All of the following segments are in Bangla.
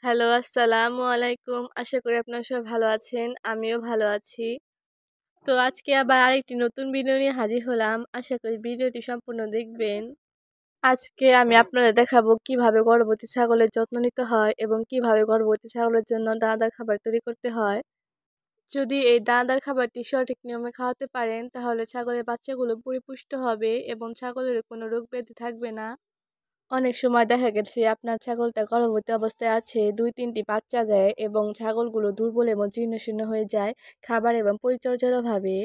হ্যালো, আসসালামু আলাইকুম। আশা করি আপনারা সবাই ভালো আছেন। আমিও ভালো আছি। তো আজকে আবার আরেকটি নতুন ভিডিও নিয়ে হাজির হলাম। আশা করি ভিডিওটি সম্পূর্ণ দেখবেন। আজকে আমি আপনাদের দেখাবো কিভাবে গর্ভবতী ছাগলের যত্ন নিতে হয় এবং কিভাবে গর্ভবতী ছাগলের জন্য দানাদার খাবার তৈরি করতে হয়। যদি এই দানাদার খাবারটি সঠিক নিয়মে খাওয়াতে পারেন তাহলে ছাগলের বাচ্চাগুলো পরিপুষ্ট হবে এবং ছাগলের কোনো রোগ ব্যাধি থাকবে না। অনেক সময় দেখা গেছে আপনার ছাগলটা গর্ভবতী অবস্থায় আছে, 2-3টি বাচ্চা দেয় এবং ছাগলগুলো দুর্বল এবং জীর্ণশীর্ণ হয়ে যায় খাবার এবং পরিচর্যার অভাবে।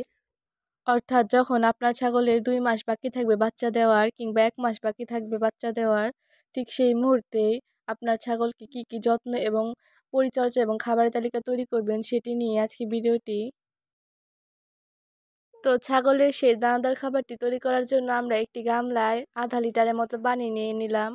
অর্থাৎ যখন আপনার ছাগলের 2 মাস বাকি থাকবে বাচ্চা দেওয়ার কিংবা 1 মাস বাকি থাকবে বাচ্চা দেওয়ার, ঠিক সেই মুহূর্তেই আপনার ছাগলকে কি যত্ন এবং পরিচর্যা এবং খাবারের তালিকা তৈরি করবেন সেটি নিয়ে আজকে ভিডিওটি। তো ছাগলের সেই দানাদার খাবারটি তৈরি করার জন্য আমরা একটি গামলায় আধা লিটারের মতো পানি নিয়ে নিলাম।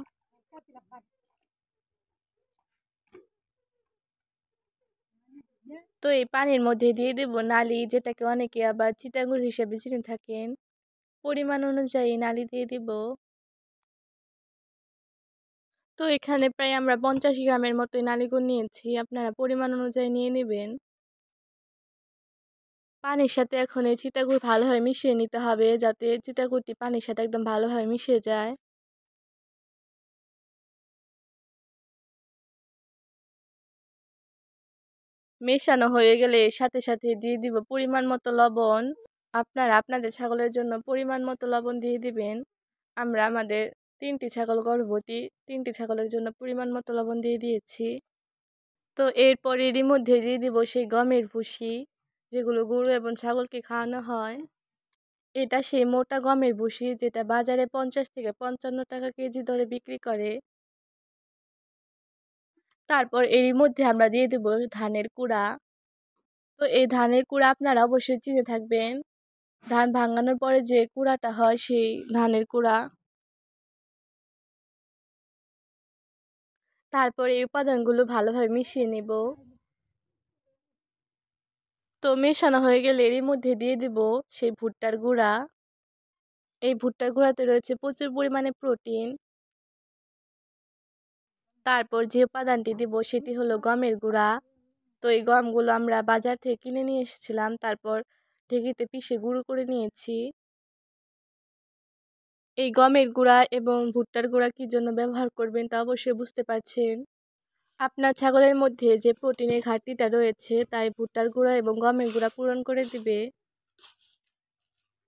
তো এই পানির মধ্যে দিয়ে দেব নালি, যেটাকে অনেকে আবার চিটাগুড় হিসেবে চিনে থাকেন। পরিমাণ অনুযায়ী নালি দিয়ে দিব। তো এখানে প্রায় আমরা 50 গ্রামের মতোই নালিগুড় নিয়েছি, আপনারা পরিমাণ অনুযায়ী নিয়ে নেবেন। পানির সাথে এখন এই চিটাগুড় ভালোভাবে মিশিয়ে নিতে হবে, যাতে চিটাগুড়টি পানির সাথে একদম ভালোভাবে মিশে যায়। মেশানো হয়ে গেলে এর সাথে সাথে দিয়ে দিব পরিমাণ মতো লবণ। আপনারা আপনাদের ছাগলের জন্য পরিমাণ মতো লবণ দিয়ে দিবেন। আমরা আমাদের 3টি ছাগল গর্ভবতী, 3টি ছাগলের জন্য পরিমাণ মতো লবণ দিয়ে দিয়েছি। তো এরপর এরই মধ্যে দিয়ে দিব সেই গমের ভুসি, যেগুলো গরু এবং ছাগলকে খাওয়ানো হয়। এটা সেই মোটা গমের ভুসি যেটা বাজারে 50 থেকে 55 টাকা কেজি দরে বিক্রি করে। তারপর এরই মধ্যে আমরা দিয়ে দেব ধানের কুড়া। তো এই ধানের কুড়া আপনারা অবশ্যই চিনে থাকবেন, ধান ভাঙানোর পরে যে কুড়াটা হয় সেই ধানের কুড়া। তারপর এই উপাদানগুলো ভালোভাবে মিশিয়ে নেব। তো মেশানো হয়ে গেলে এরই মধ্যে দিয়ে দিব সেই ভুট্টার গুঁড়া। এই ভুট্টার গুঁড়াতে রয়েছে প্রচুর পরিমাণে প্রোটিন। তারপর যে উপাদানটি দিব সেটি হলো গমের গুঁড়া। তো এই গমগুলো আমরা বাজার থেকে কিনে নিয়ে এসেছিলাম, তারপর ঢেঁকিতে পিষে গুঁড়ো করে নিয়েছি। এই গমের গুঁড়া এবং ভুট্টার গুঁড়া কি জন্য ব্যবহার করবেন তা অবশ্যই বুঝতে পারছেন। আপনার ছাগলের মধ্যে যে প্রোটিনের ঘাটতিটা রয়েছে তাই ভুট্টার গুঁড়া এবং গমের গুঁড়া পূরণ করে দিবে।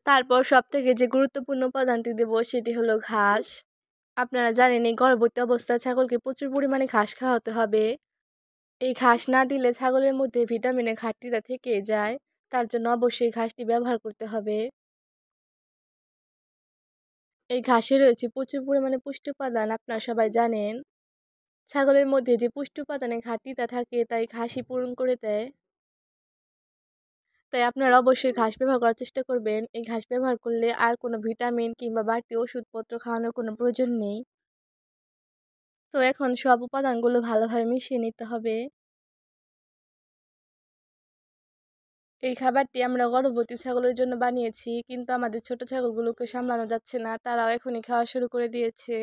তারপর সবথেকে যে গুরুত্বপূর্ণ উপাদানটি দেব সেটি হলো ঘাস। আপনারা জানেন এই গর্ভবতী অবস্থায় ছাগলকে প্রচুর পরিমাণে ঘাস খাওয়াতে হবে। এই ঘাস না দিলে ছাগলের মধ্যে ভিটামিনের ঘাটতিটা থেকে যায়, তার জন্য অবশ্যই ঘাসটি ব্যবহার করতে হবে। এই ঘাসে রয়েছে প্রচুর পরিমাণে পুষ্টি উপাদান, আপনারা সবাই জানেন। ছাগলের মধ্যে যে পুষ্টি উপাদানের ঘাটতিটা থাকে তাই ঘাসই পূরণ করে দেয়। তাই আপনারা অবশ্যই ঘাস ব্যবহার করার চেষ্টা করবেন। এই ঘাস ব্যবহার করলে আর কোনো ভিটামিন কিংবা বাড়তি ওষুধপত্র খাওয়ানোর কোনো প্রয়োজন নেই। তো এখন সব উপাদানগুলো ভালোভাবে মিশিয়ে নিতে হবে। এই খাবারটি আমরা গর্ভবতী ছাগলের জন্য বানিয়েছি, কিন্তু আমাদের ছোট ছাগলগুলোকে সামলানো যাচ্ছে না, তারাও এখনই খাওয়া শুরু করে দিয়েছে।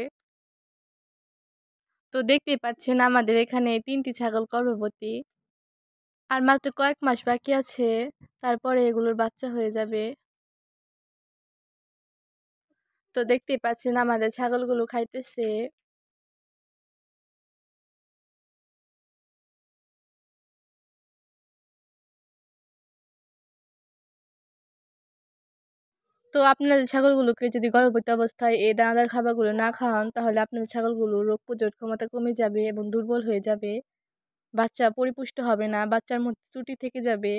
তো দেখতেই পাচ্ছেন আমাদের এখানে 3টি ছাগল গর্ভবতী। আর মাত্র কয়েক মাস বাকি আছে, তারপরে এগুলোর বাচ্চা হয়ে যাবে। তো দেখতেই পাচ্ছেন আমাদের ছাগলগুলো খাইতেছে। তো আপনাদের ছাগলগুলোকে যদি গর্ভবতী অবস্থায় এই দানাদার খাবারগুলো না খাওয়ান তাহলে আপনাদের ছাগলগুলো রোগ প্রতিরোধ ক্ষমতা কমে যাবে এবং দুর্বল হয়ে যাবে। বাচ্চা পরিপুষ্ট হবে না, বাচ্চার মধ্যে ত্রুটি থেকে যাবে।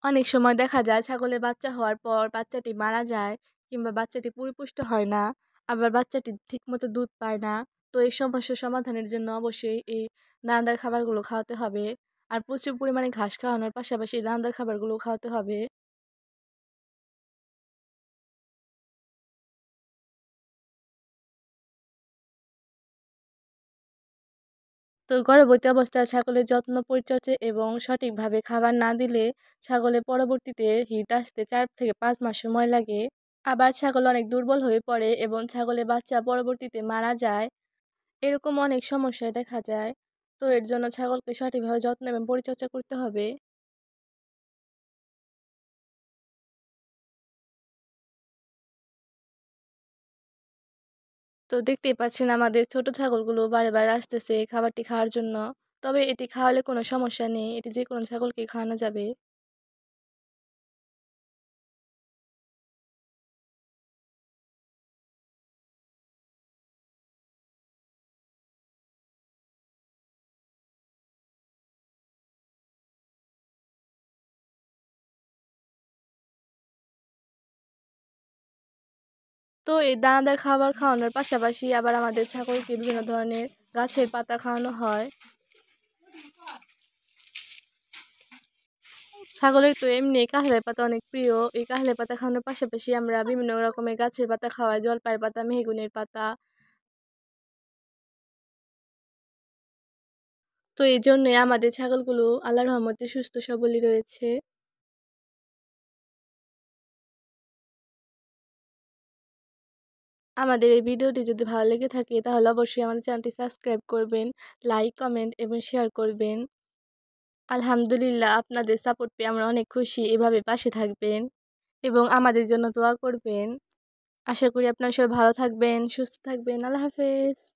অনেক সময় দেখা যায় ছাগলের বাচ্চা হওয়ার পর বাচ্চাটি মারা যায় কিংবা বাচ্চাটি পরিপুষ্ট হয় না, আবার বাচ্চাটি ঠিকমতো দুধ পায় না। তো এই সমস্যার সমাধানের জন্য অবশ্যই এই দানাদার খাবারগুলো খাওয়াতে হবে। আর প্রচুর পরিমাণে ঘাস খাওয়ানোর পাশাপাশি দানাদার খাবারগুলো খাওয়াতে হবে। তো গর্ভবতী অবস্থায় ছাগলের যত্ন পরিচর্যা এবং সঠিকভাবে খাবার না দিলে ছাগলের পরবর্তীতে হিট আসতে 4 থেকে 5 মাস সময় লাগে। আবার ছাগল অনেক দুর্বল হয়ে পড়ে এবং ছাগলের বাচ্চা পরবর্তীতে মারা যায়। এরকম অনেক সমস্যা দেখা যায়। তো এর জন্য ছাগলকে সঠিকভাবে যত্ন এবং পরিচর্যা করতে হবে। তো দেখতেই পাচ্ছেন আমাদের ছোট ছাগলগুলো বারে বারে আসতেছে খাবারটি খাওয়ার জন্য। তবে এটি খাওয়ালে কোনো সমস্যা নেই, এটি যে কোনো ছাগলকে খাওয়ানো যাবে। তো এই দানাদার খাবার খাওয়ানোর পাশাপাশি আবার আমাদের ছাগলকে বিভিন্ন ধরনের গাছের পাতা খাওয়ানো হয়। ছাগলের তো এমনি কাঁঠালের পাতা অনেক প্রিয়। এই কাঁঠালের পাতা খাওয়ানোর পাশাপাশি আমরা বিভিন্ন রকমের গাছের পাতা খাওয়াই, জলপাইয়ের পাতা, মেহগনির পাতা। তো এই জন্যই আমাদের ছাগলগুলো আল্লাহর রহমতে সুস্থ সবলই রয়েছে। আমাদের এই ভিডিওটি যদি ভালো লেগে থাকে তাহলে অবশ্যই আমাদের চ্যানেলটি সাবস্ক্রাইব করবেন, লাইক, কমেন্ট এবং শেয়ার করবেন। আলহামদুলিল্লাহ, আপনাদের সাপোর্ট পেয়ে আমরা অনেক খুশি। এভাবে পাশে থাকবেন এবং আমাদের জন্য দোয়া করবেন। আশা করি আপনারা সবাই ভালো থাকবেন, সুস্থ থাকবেন। আল্লাহ হাফেজ।